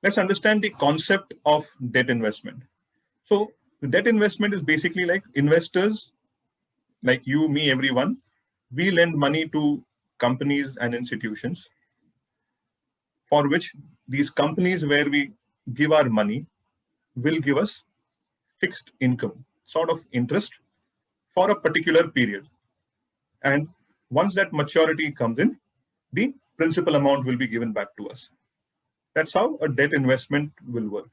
let's understand the concept of debt investment. So the debt investment is basically like investors like you, me, everyone, we lend money to companies and institutions for which these companies where we give our money will give us fixed income, sort of interest for a particular period. And once that maturity comes in, the principal amount will be given back to us. That's how a debt investment will work.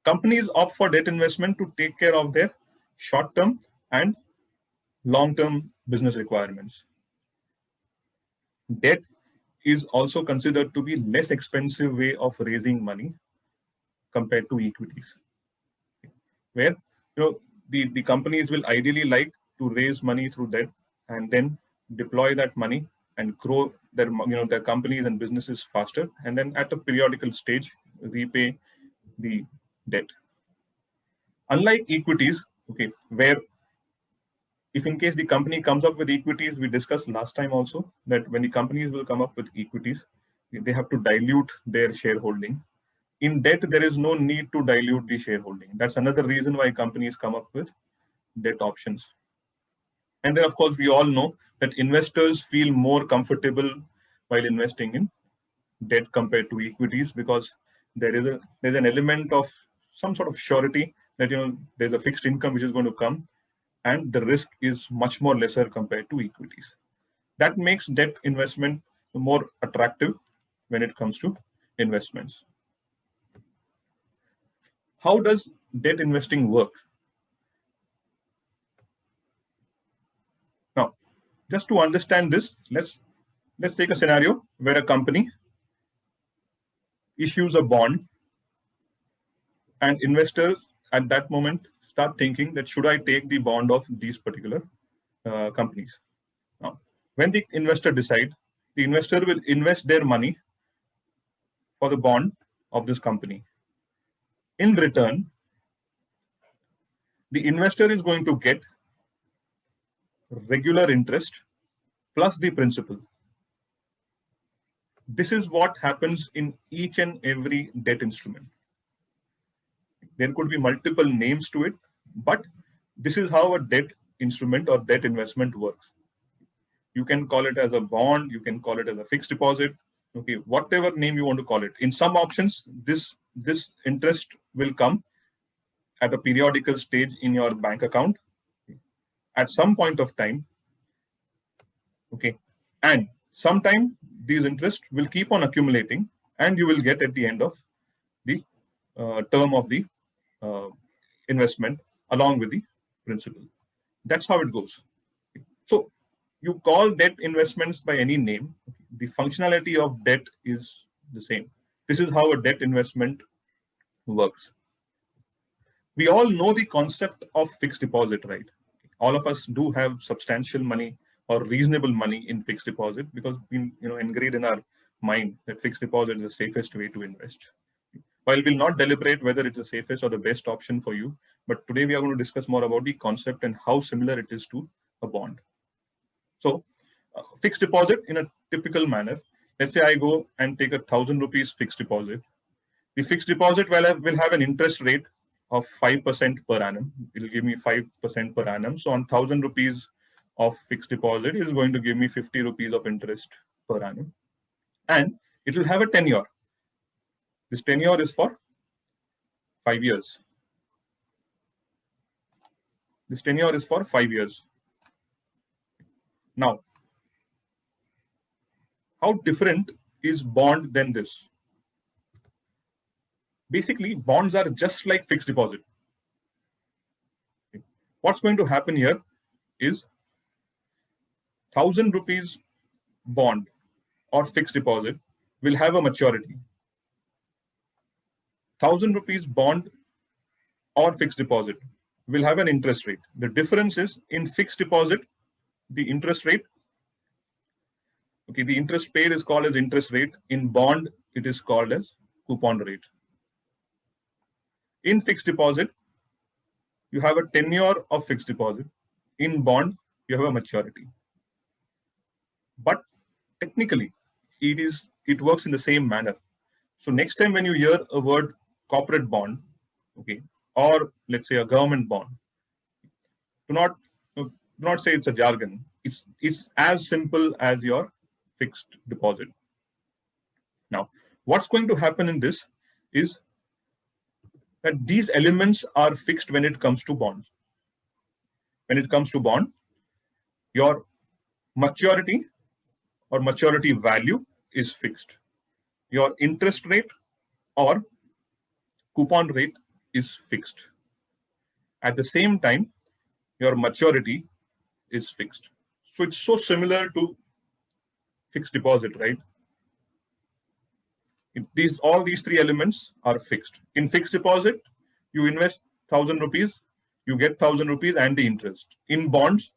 Companies opt for debt investment to take care of their short-term and long-term business requirements. Debt is also considered to be less expensive way of raising money compared to equities, where the companies will ideally like to raise money through debt and then deploy that money and grow their companies and businesses faster, and then at a periodical stage repay the debt. Unlike equities, okay, where if in case the company comes up with equities, we discussed last time also that when the companies will come up with equities, they have to dilute their shareholding. In debt, there is no need to dilute the shareholding. That's another reason why companies come up with debt options. And then, of course, we all know that investors feel more comfortable while investing in debt compared to equities, because there's an element of some sort of surety that there's a fixed income which is going to come, and the risk is much more lesser compared to equities. That makes debt investment more attractive when it comes to investments. How does debt investing work? Now, just to understand this, let's take a scenario where a company issues a bond, and investors at that moment start thinking that should I take the bond of these particular companies? Now, when the investor decides, the investor will invest their money for the bond of this company. In return, the investor is going to get regular interest plus the principal. This is what happens in each and every debt instrument. There could be multiple names to it, but this is how a debt instrument or debt investment works. You can call it as a bond, you can call it as a fixed deposit, okay, whatever name you want to call it. In some options, this interest will come at a periodical stage in your bank account at some point of time, okay, and sometime these interest will keep on accumulating, and you will get at the end of the term of the investment along with the principal. That's how it goes. So you call debt investments by any name, the functionality of debt is the same. This is how a debt investment works. We all know the concept of fixed deposit, right? All of us do have substantial money or reasonable money in fixed deposit because we ingrained in our mind that fixed deposit is the safest way to invest. While we'll not deliberate whether it's the safest or the best option for you, but today we are going to discuss more about the concept and how similar it is to a bond. So fixed deposit in a typical manner, let's say I go and take 1,000 rupees fixed deposit. The fixed deposit will have an interest rate of 5% per annum. It will give me 5% per annum. So on 1,000 rupees of fixed deposit is going to give me 50 rupees of interest per annum. And it will have a tenure. This tenure is for 5 years. This tenure is for 5 years. Now, how different is bond than this? Basically, bonds are just like fixed deposit. What's going to happen here is 1,000 rupees bond or fixed deposit will have a maturity. 1,000 rupees bond or fixed deposit will have an interest rate. The difference is in fixed deposit, the interest rate, okay, the interest paid is called as interest rate. In bond, it is called as coupon rate. In fixed deposit, you have a tenure of fixed deposit. In bond, you have a maturity. But technically, it works in the same manner. So next time when you hear a word corporate bond, okay, or let's say a government bond, do not say it's a jargon. It's as simple as your fixed deposit. Now, what's going to happen in this is that these elements are fixed when it comes to bonds. When it comes to bond, your maturity or maturity value is fixed. Your interest rate or coupon rate is fixed. At the same time, your maturity is fixed. So it's so similar to fixed deposit, right? All these three elements are fixed. In fixed deposit, you invest 1,000 rupees, you get 1,000 rupees and the interest. In bonds,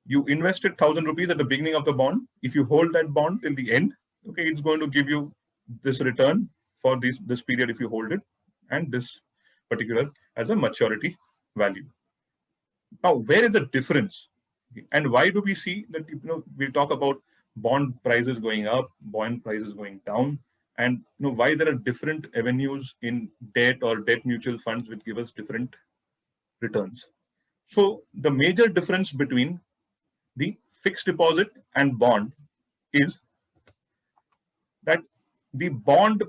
you invested 1,000 rupees at the beginning of the bond. If you hold that bond till the end, okay, it's going to give you this return for this period if you hold it, and this particular as a maturity value. Now, where is the difference? And why do we see that, we talk about bond prices going up, bond prices going down, and why there are different avenues in debt or debt mutual funds which give us different returns. So the major difference between the fixed deposit and bond is that the bond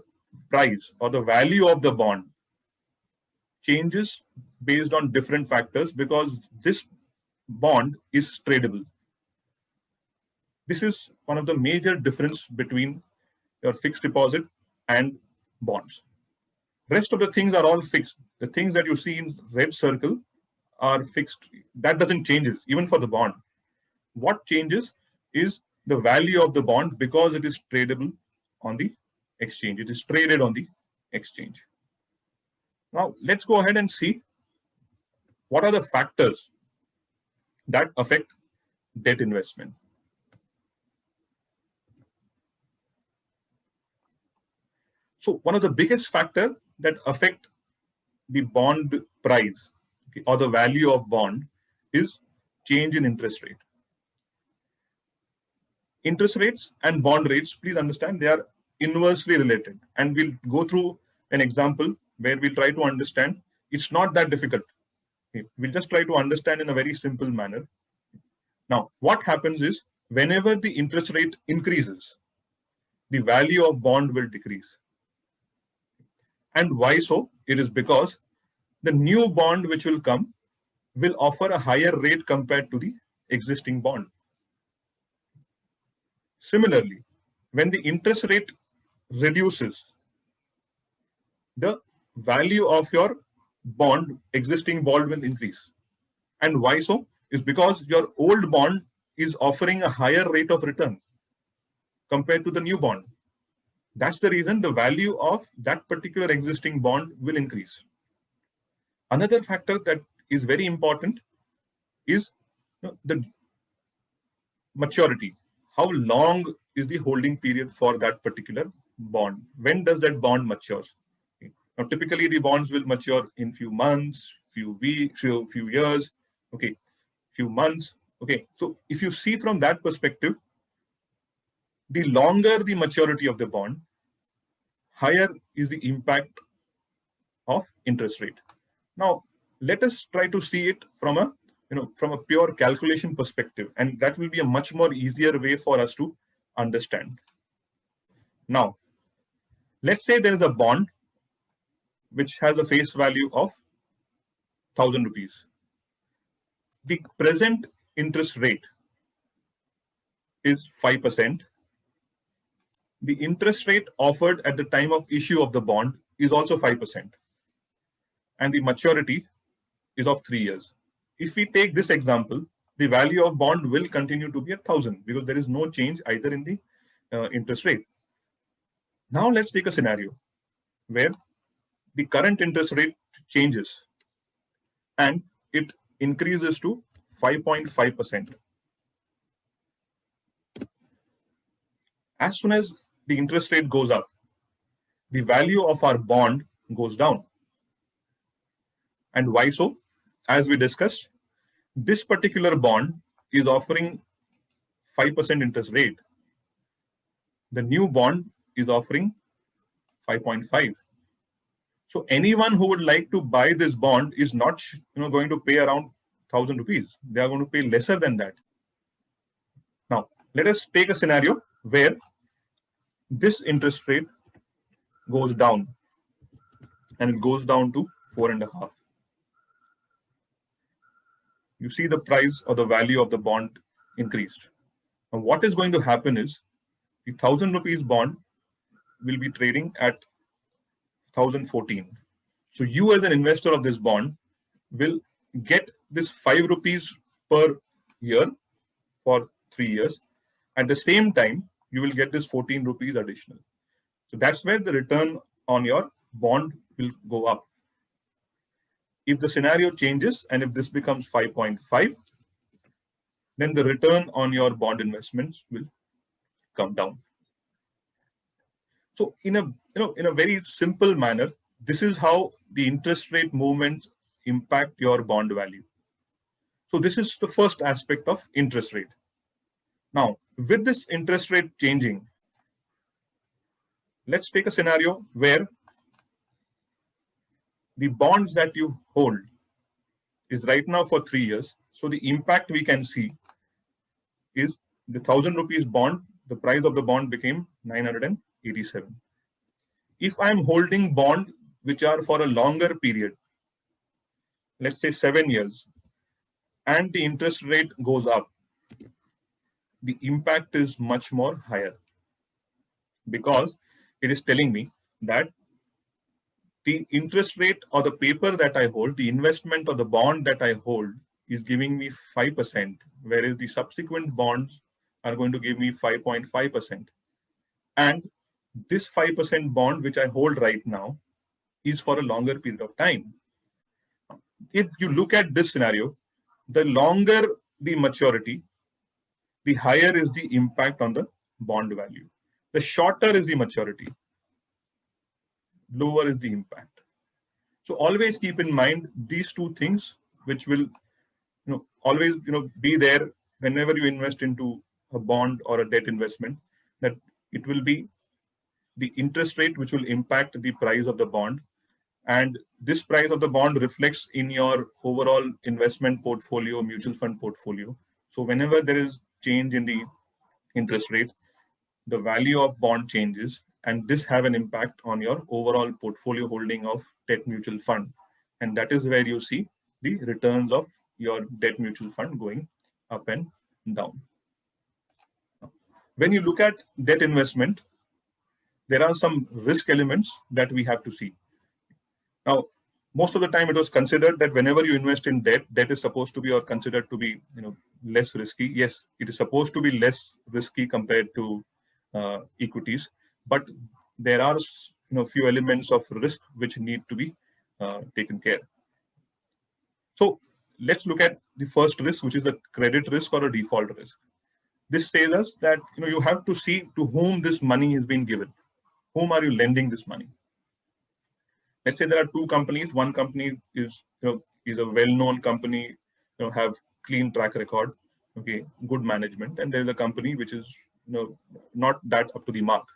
price or the value of the bond changes based on different factors because this bond is tradable. This is one of the major difference between your fixed deposit and bonds. Rest of the things are all fixed. The things that you see in red circle are fixed. That doesn't change even for the bond. What changes is the value of the bond because it is tradable on the exchange. It is traded on the exchange. Now, let's go ahead and see what are the factors that affect debt investment. So one of the biggest factors that affect the bond price, okay, or the value of bond is change in interest rate. Interest rates and bond rates, please understand, they are inversely related. And we'll go through an example where we'll try to understand. It's not that difficult. Okay. We'll just try to understand in a very simple manner. Now, what happens is whenever the interest rate increases, the value of bond will decrease. And why so? It is because the new bond which will come will offer a higher rate compared to the existing bond. Similarly, when the interest rate reduces, the value of your bond, existing bond, will increase. And why so? Is because your old bond is offering a higher rate of return compared to the new bond. That's the reason the value of that particular existing bond will increase. Another factor that is very important is the maturity. How long is the holding period for that particular bond? When does that bond mature? Okay. Now, typically the bonds will mature in few months, few weeks, few years, okay, few months. Okay, so if you see from that perspective, the longer the maturity of the bond, higher is the impact of interest rate. Now, let us try to see it from a pure calculation perspective, and that will be a much more easier way for us to understand. Now, let's say there is a bond which has a face value of 1,000 rupees. The present interest rate is 5%. The interest rate offered at the time of issue of the bond is also 5%. And the maturity is of 3 years. If we take this example, the value of bond will continue to be at 1,000 because there is no change either in the interest rate. Now let's take a scenario where the current interest rate changes and it increases to 5.5%. As soon as the interest rate goes up, the value of our bond goes down. And why so? As we discussed, this particular bond is offering 5% interest rate. The new bond is offering 5.5. So anyone who would like to buy this bond is not going to pay around 1,000 rupees. They are going to pay lesser than that. Now, let us take a scenario where this interest rate goes down and it goes down to 4.5. You see the price or the value of the bond increased. Now, what is going to happen is the 1,000 rupees bond will be trading at 1,014. So you as an investor of this bond will get this 5 rupees per year for 3 years. At the same time, you will get this 14 rupees additional. So that's where the return on your bond will go up. If the scenario changes and if this becomes 5.5, then the return on your bond investments will come down. So in a very simple manner, this is how the interest rate movements impact your bond value. So this is the first aspect of interest rate. Now, with this interest rate changing, let's take a scenario where the bonds that you hold is right now for 3 years. So the impact we can see is the 1,000 rupees bond, the price of the bond became 987. If I'm holding bond which are for a longer period, let's say 7 years, and the interest rate goes up, the impact is much more higher, because it is telling me that the interest rate or the paper that I hold, the investment or the bond that I hold is giving me 5%, whereas the subsequent bonds are going to give me 5.5%. And this 5% bond which I hold right now is for a longer period of time. If you look at this scenario, the longer the maturity, the higher is the impact on the bond value. The shorter is the maturity, lower is the impact. So always keep in mind these two things, which will always be there whenever you invest into a bond or a debt investment, that it will be the interest rate which will impact the price of the bond, and this price of the bond reflects in your overall investment portfolio, mutual fund portfolio. So whenever there is change in the interest rate, the value of bond changes, and this have an impact on your overall portfolio holding of debt mutual fund. And that is where you see the returns of your debt mutual fund going up and down. When you look at debt investment, there are some risk elements that we have to see. Now, most of the time it was considered that whenever you invest in debt, debt is supposed to be or considered to be less risky. Yes, it is supposed to be less risky compared to equities, but there are few elements of risk which need to be taken care. So let's look at the first risk, which is the credit risk or a default risk. This says us that you have to see to whom this money is being given. Whom are you lending this money? Let's say there are two companies. One company is a well-known company, have clean track record, okay, good management, and there is a company which is not that up to the mark.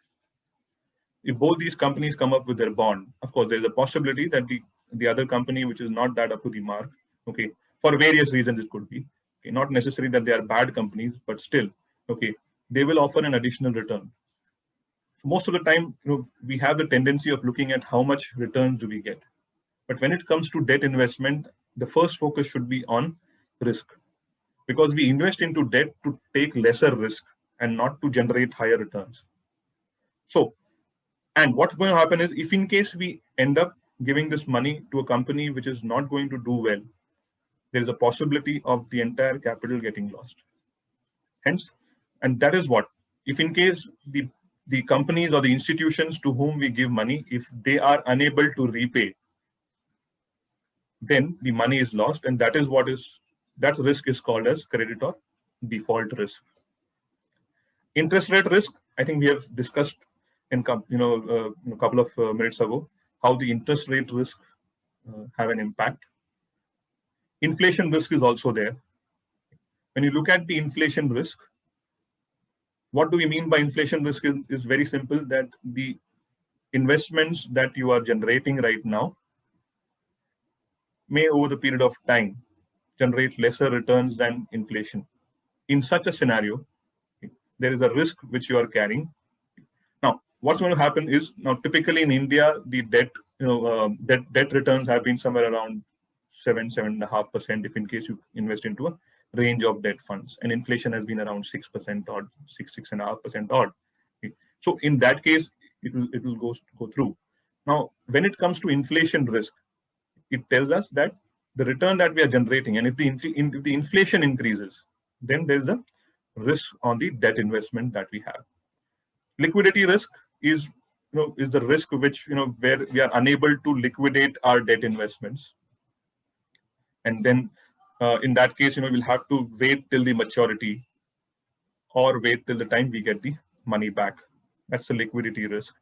If both these companies come up with their bond, of course, there is a possibility that the other company which is not that up to the mark, okay, for various reasons it could be, okay, not necessarily that they are bad companies, but still, okay, they will offer an additional return. Most of the time, we have the tendency of looking at how much returns do we get. But when it comes to debt investment, the first focus should be on risk, because we invest into debt to take lesser risk and not to generate higher returns. So, and what's going to happen is, if in case we end up giving this money to a company which is not going to do well, there is a possibility of the entire capital getting lost. Hence, and that is what, if in case the companies or the institutions to whom we give money, if they are unable to repay, then the money is lost, and that risk is called as credit or default risk. Interest rate risk, I think we have discussed in a couple of minutes ago, how the interest rate risk have an impact. Inflation risk is also there. When you look at the inflation risk, what do we mean by inflation risk is very simple, that the investments that you are generating right now may over the period of time generate lesser returns than inflation. In such a scenario, there is a risk which you are carrying. Now, what's going to happen is, now typically in India, the debt returns have been somewhere around 7.5% if in case you invest into a range of debt funds, and inflation has been around 6% odd, 6.5% odd. So in that case, it will go through. Now, when it comes to inflation risk, it tells us that the return that we are generating, and if the inflation increases, then there is a risk on the debt investment that we have. Liquidity risk is the risk which where we are unable to liquidate our debt investments, and then in that case we'll have to wait till the maturity or wait till the time we get the money back. That's the liquidity risk.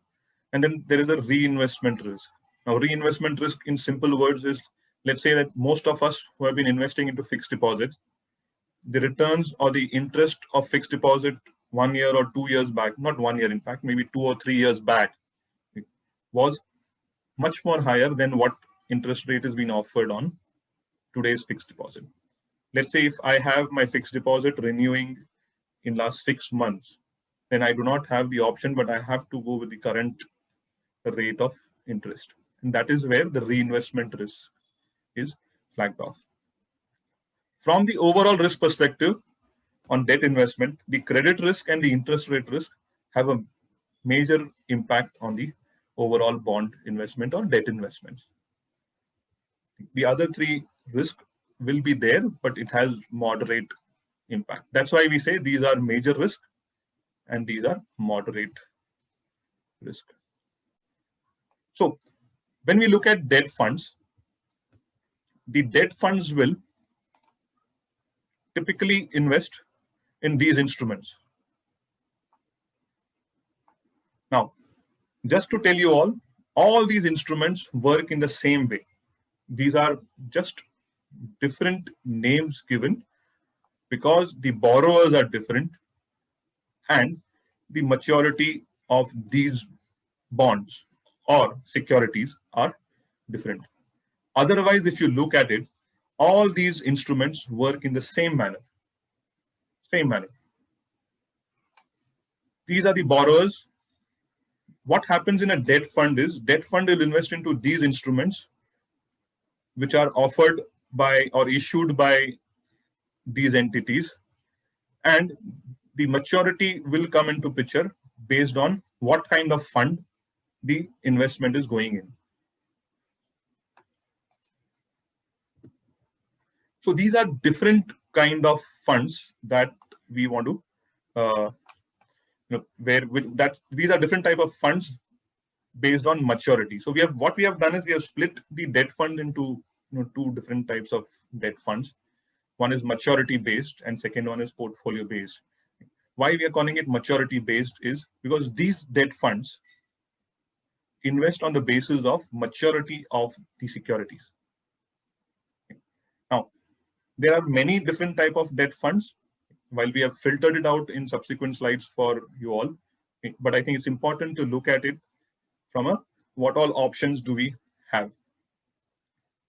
And then there is a reinvestment risk. Now, reinvestment risk in simple words is, let's say that most of us who have been investing into fixed deposits, the returns or the interest of fixed deposit 1 year or 2 years back, not 1 year, in fact, maybe 2 or 3 years back, was much more higher than what interest rate is being offered on today's fixed deposit. Let's say if I have my fixed deposit renewing in last 6 months, then I do not have the option, but I have to go with the current rate of interest. And that is where the reinvestment risk is flagged off. From the overall risk perspective on debt investment, the credit risk and the interest rate risk have a major impact on the overall bond investment or debt investments. The other three risks will be there, but it has moderate impact. That's why we say these are major risk and these are moderate risk. So when we look at debt funds, the debt funds will typically invest in these instruments. Now, just to tell you all these instruments work in the same way. These are just different names given because the borrowers are different and the maturity of these bonds or securities are different. Otherwise, if you look at it, all these instruments work in the same manner. Same manner. These are the borrowers. What happens in a debt fund is, debt fund will invest into these instruments which are offered by or issued by these entities, and the maturity will come into picture based on what kind of fund the investment is going in. So these are different kind of funds that we want to these are different type of funds based on maturity. So what we have done is we have split the debt fund into two different types of debt funds. One is maturity based and second one is portfolio based. Why we are calling it maturity based is because these debt funds invest on the basis of maturity of the securities. Now, there are many different type of debt funds. While we have filtered it out in subsequent slides for you all, but I think it's important to look at it from what all options do we have.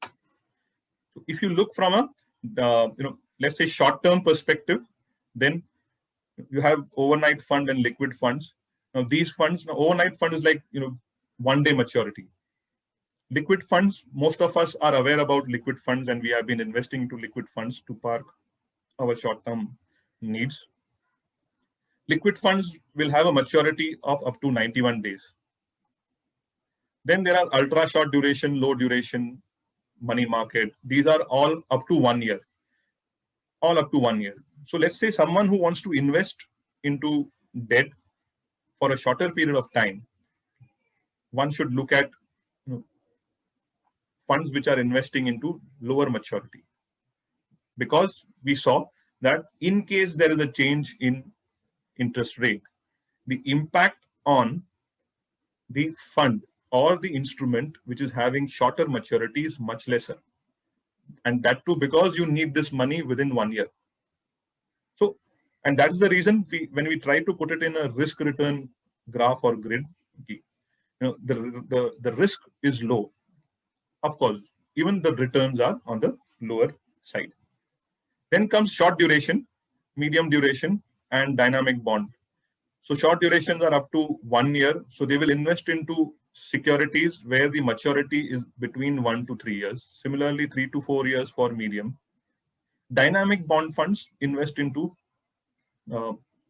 So if you look from a let's say short-term perspective, then you have overnight fund and liquid funds. Now these funds, overnight fund is like 1 day maturity. Liquid funds, most of us are aware about liquid funds and we have been investing into liquid funds to park our short-term needs. Liquid funds will have a maturity of up to 91 days. Then there are ultra short duration, low duration, money market. These are all up to 1 year. All up to 1 year. So let's say someone who wants to invest into debt for a shorter period of time, one should look at funds which are investing into lower maturity. Because we saw that in case there is a change in interest rate, the impact on the fund or the instrument which is having shorter maturity is much lesser. And that too because you need this money within 1 year. So, and that's the reason when we try to put it in a risk return graph or grid, the risk is low. Of course, even the returns are on the lower side. Then comes short duration, medium duration, and dynamic bond. So short durations are up to 1 year. So they will invest into securities where the maturity is between 1 to 3 years. Similarly, 3 to 4 years for medium. Dynamic bond funds invest into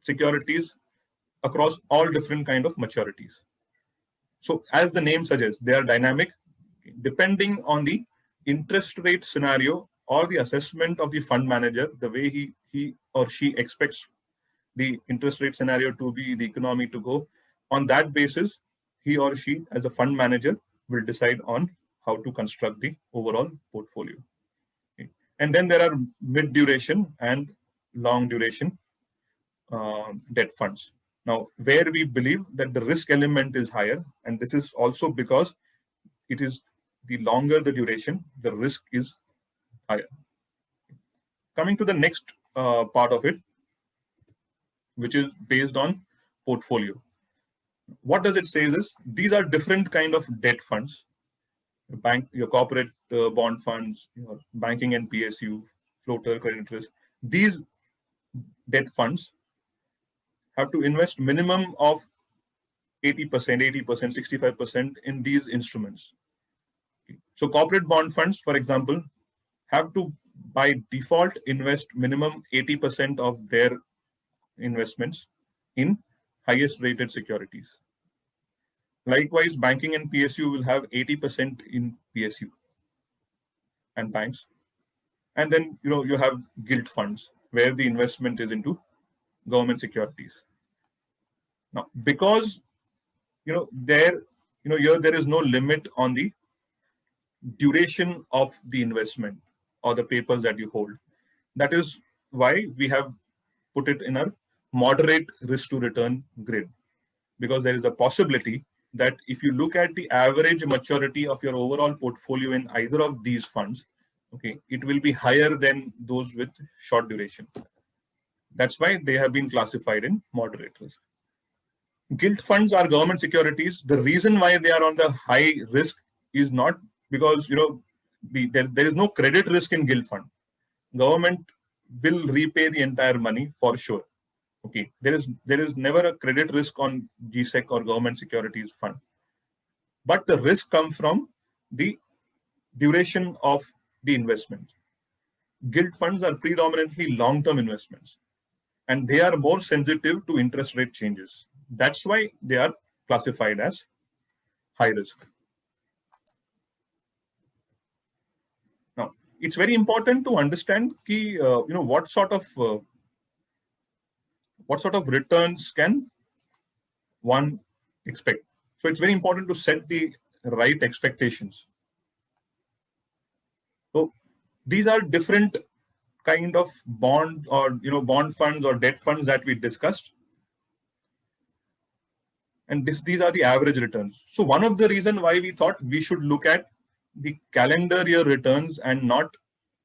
securities across all different kind of maturities. So as the name suggests, they are dynamic. Depending on the interest rate scenario or the assessment of the fund manager, the way he or she expects the interest rate scenario to be, the economy to go, on that basis, he or she as a fund manager will decide on how to construct the overall portfolio. Okay. And then there are mid duration and long duration debt funds. Now, where we believe that the risk element is higher, and this is also because it is the longer the duration, the risk is higher. Coming to the next part of it, which is based on portfolio. What does it say is these are different kind of debt funds. Your corporate bond funds, your banking and PSU, floater credit risk. These debt funds have to invest minimum of 80%, 65% in these instruments. So corporate bond funds, for example, have to by default invest minimum 80% of their investments in highest rated securities. Likewise, banking and PSU will have 80% in PSU and banks. And then you have gilt funds where the investment is into government securities. Now, because there is no limit on the duration of the investment or the papers that you hold. That is why we have put it in a moderate risk to return grid, because there is a possibility that if you look at the average maturity of your overall portfolio in either of these funds, okay, it will be higher than those with short duration. That's why they have been classified in moderate risk. Gilt funds are government securities. The reason why they are on the high risk is not because there is no credit risk in gilt fund. Government will repay the entire money for sure. Okay, there is never a credit risk on GSEC or government securities fund, but the risk comes from the duration of the investment. Gilt funds are predominantly long-term investments, and they are more sensitive to interest rate changes. That's why they are classified as high risk. Now, it's very important to understand what sort of returns can one expect. So it's very important to set the right expectations. So these are different kind of bond or bond funds or debt funds that we discussed. And these are the average returns. So one of the reasons why we thought we should look at the calendar year returns and not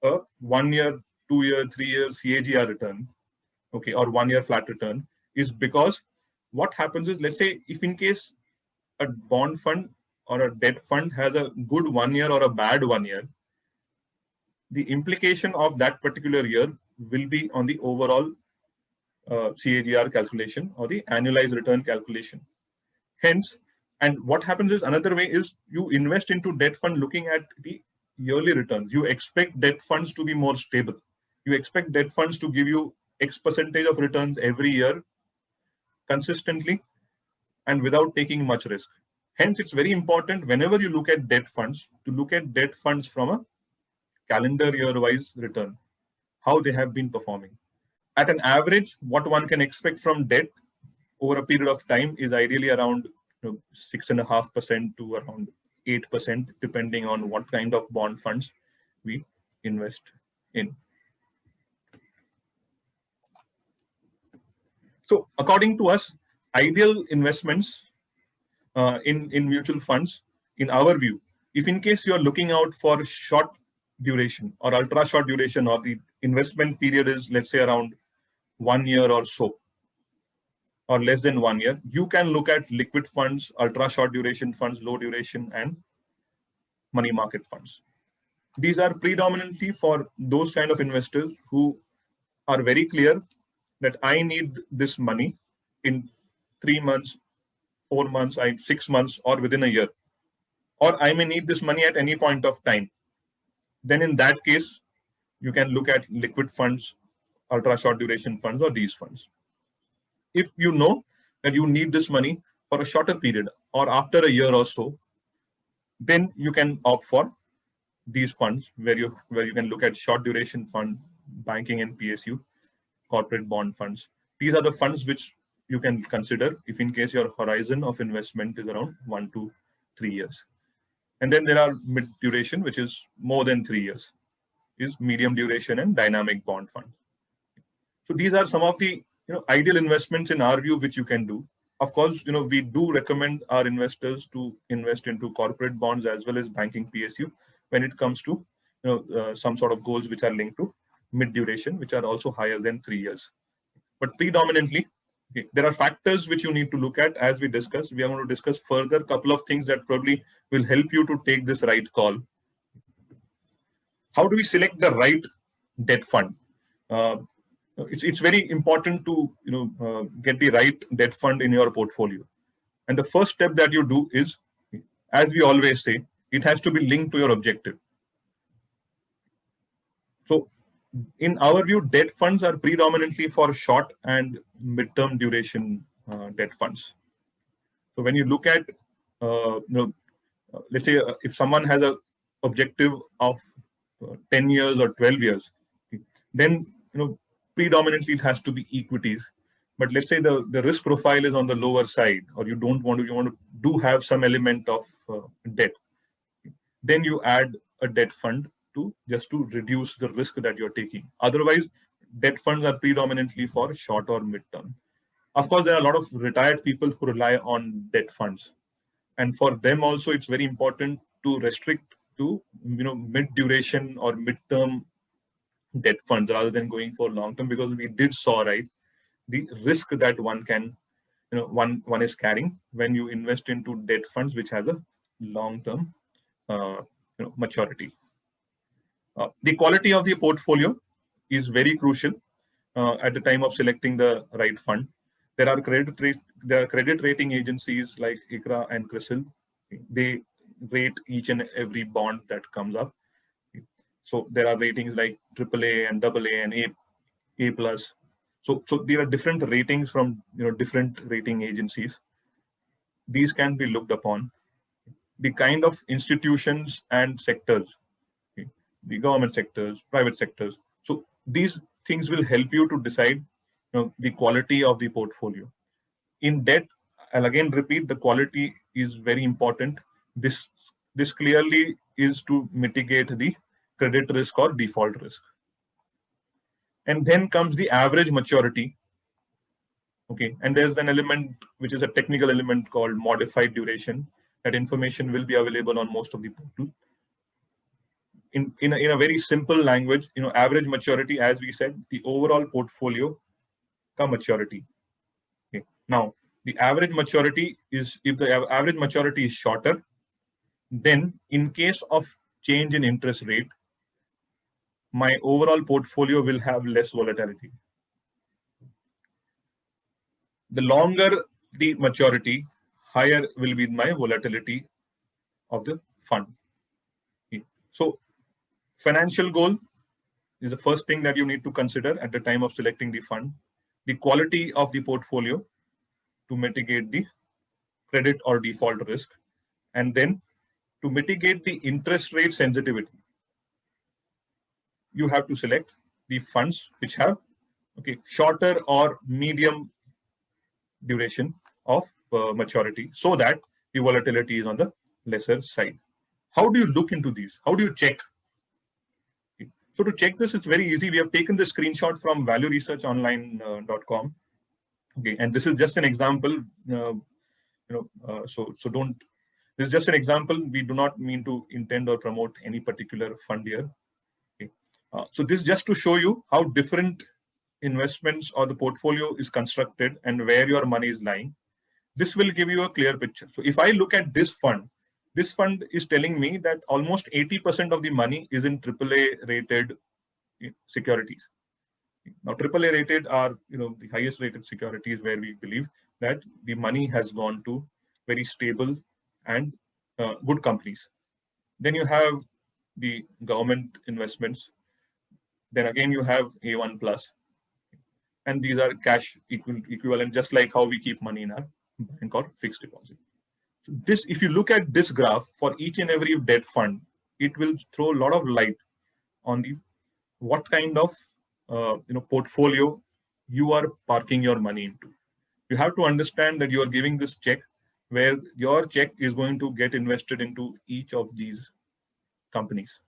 a 1 year, 2 year, 3 year CAGR return, okay, or 1 year flat return, is because what happens is, let's say if in case a bond fund or a debt fund has a good 1 year or a bad 1 year, the implication of that particular year will be on the overall CAGR calculation or the annualized return calculation. Hence, and what happens is, another way is you invest into debt fund looking at the yearly returns. You expect debt funds to be more stable. You expect debt funds to give you X percentage of returns every year consistently and without taking much risk. Hence, it's very important whenever you look at debt funds to look at debt funds from a calendar year wise return, how they have been performing. At an average, what one can expect from debt over a period of time is ideally around 6.5% to around 8%, depending on what kind of bond funds we invest in. So according to us, ideal investments in mutual funds, in our view, if in case you're looking out for short duration or ultra short duration, or the investment period is, let's say, around 1 year or so, or less than 1 year, you can look at liquid funds, ultra short duration funds, low duration, and money market funds. These are predominantly for those kind of investors who are very clear that I need this money in 3 months, 4 months, 6 months, or within a year, or I may need this money at any point of time. Then in that case, you can look at liquid funds, ultra short duration funds, or these funds. If you know that you need this money for a shorter period or after a year or so, then you can opt for these funds where you can look at short duration fund, banking and PSU, corporate bond funds. These are the funds which you can consider if in case your horizon of investment is around 1 to 3 years. And then there are mid duration, which is more than 3 years, is medium duration and dynamic bond fund. So these are some of the ideal investments in our view which you can do. Of course, we do recommend our investors to invest into corporate bonds as well as banking PSU when it comes to some sort of goals which are linked to mid duration, which are also higher than 3 years. But predominantly, there are factors which you need to look at. As we discussed, we are going to discuss further a couple of things that probably will help you to take this right call. How do we select the right debt fund? It's very important to get the right debt fund in your portfolio. And the first step that you do is, as we always say, it has to be linked to your objective. So in our view, debt funds are predominantly for short and mid-term duration debt funds. So when you look at, let's say if someone has a objective of 10 years or 12 years, then predominantly it has to be equities. But let's say the risk profile is on the lower side, or you want to do have some element of debt. Then you add a debt fund to reduce the risk that you're taking. Otherwise, debt funds are predominantly for short or mid-term. Of course, there are a lot of retired people who rely on debt funds. And for them also, it's very important to restrict to mid-duration or mid-term debt funds rather than going for long-term, because we did saw the risk that one can one is carrying when you invest into debt funds which has a long-term maturity. The quality of the portfolio is very crucial at the time of selecting the right fund. There are credit rating agencies like ICRA and CRISIL. They rate each and every bond that comes up. So there are ratings like AAA and AA and A plus. So there are different ratings from different rating agencies. These can be looked upon. The kind of institutions and sectors, the government sectors, private sectors. So these things will help you to decide the quality of the portfolio. In debt, I'll again repeat, the quality is very important. This clearly is to mitigate the credit risk or default risk. And then comes the average maturity. Okay, and there's an element which is a technical element called modified duration. That information will be available on most of the portal. In a very simple language, average maturity, as we said, the overall portfolio ka maturity. Okay. Now, the average maturity is, if the average maturity is shorter, then in case of change in interest rate, my overall portfolio will have less volatility. The longer the maturity, higher will be my volatility of the fund. Okay. So financial goal is the first thing that you need to consider at the time of selecting the fund. The quality of the portfolio to mitigate the credit or default risk, and then to mitigate the interest rate sensitivity, you have to select the funds which have shorter or medium duration of maturity, so that the volatility is on the lesser side. How do you look into these? How do you check? Okay. So to check this, it's very easy. We have taken the screenshot from valueresearchonline.com. Okay, and this is just an example. So don't. This is just an example. We do not mean to intend or promote any particular fund here. Okay. So this is just to show you how different investments or the portfolio is constructed and where your money is lying, this will give you a clear picture. So if I look at this fund is telling me that almost 80% of the money is in AAA rated securities. Now, AAA rated are the highest rated securities where we believe that the money has gone to very stable and good companies. Then you have the government investments. Then again you have A1 plus, and these are cash equivalent, just like how we keep money in our bank or fixed deposit. So this, if you look at this graph for each and every debt fund, it will throw a lot of light on the what kind of portfolio you are parking your money into. You have to understand that you are giving this check where your check is going to get invested into each of these companies.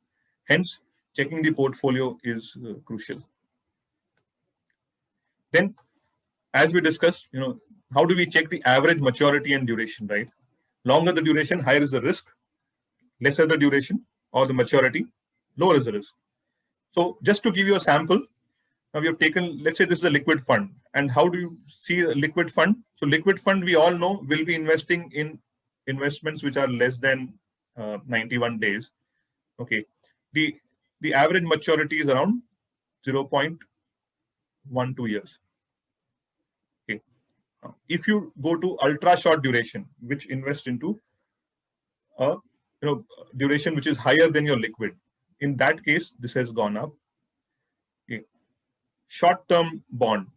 Hence, checking the portfolio is crucial. Then, as we discussed, how do we check the average maturity and duration, right? Longer the duration, higher is the risk. Lesser the duration or the maturity, lower is the risk. So just to give you a sample, now we have taken, let's say this is a liquid fund. And how do you see a liquid fund? So liquid fund, we all know, will be investing in investments which are less than 91 days. Okay. The average maturity is around 0.12 years. Okay. If you go to ultra short duration, which invest into a duration which is higher than your liquid, in that case, this has gone up. Okay. Short-term bond.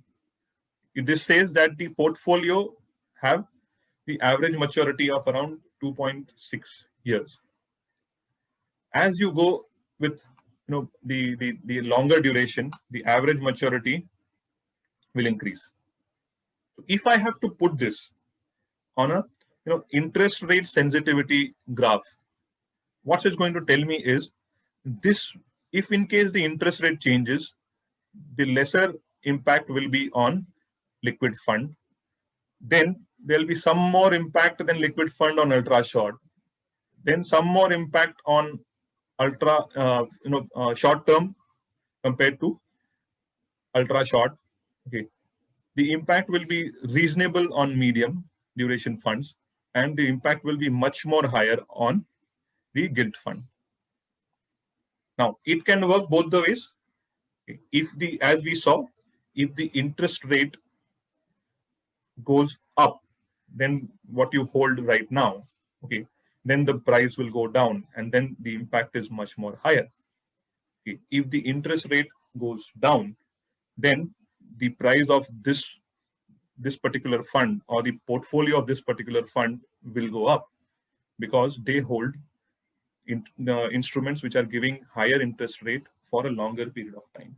This says that the portfolio have the average maturity of around 2.6 years. As you go with the longer duration, the average maturity will increase. So if I have to put this on a interest rate sensitivity graph, what it's going to tell me is this: if in case the interest rate changes, the lesser impact will be on liquid fund. Then there'll be some more impact than liquid fund on ultra short. Then some more impact on ultra short term compared to ultra short. Okay, the impact will be reasonable on medium duration funds, and the impact will be much more higher on the gilt fund. Now it can work both the ways. If as we saw, if the interest rate goes up, then what you hold right now, okay, then the price will go down, and then the impact is much more higher. Okay. If the interest rate goes down, then the price of this particular fund or the portfolio of this particular fund will go up, because they hold the instruments which are giving higher interest rate for a longer period of time.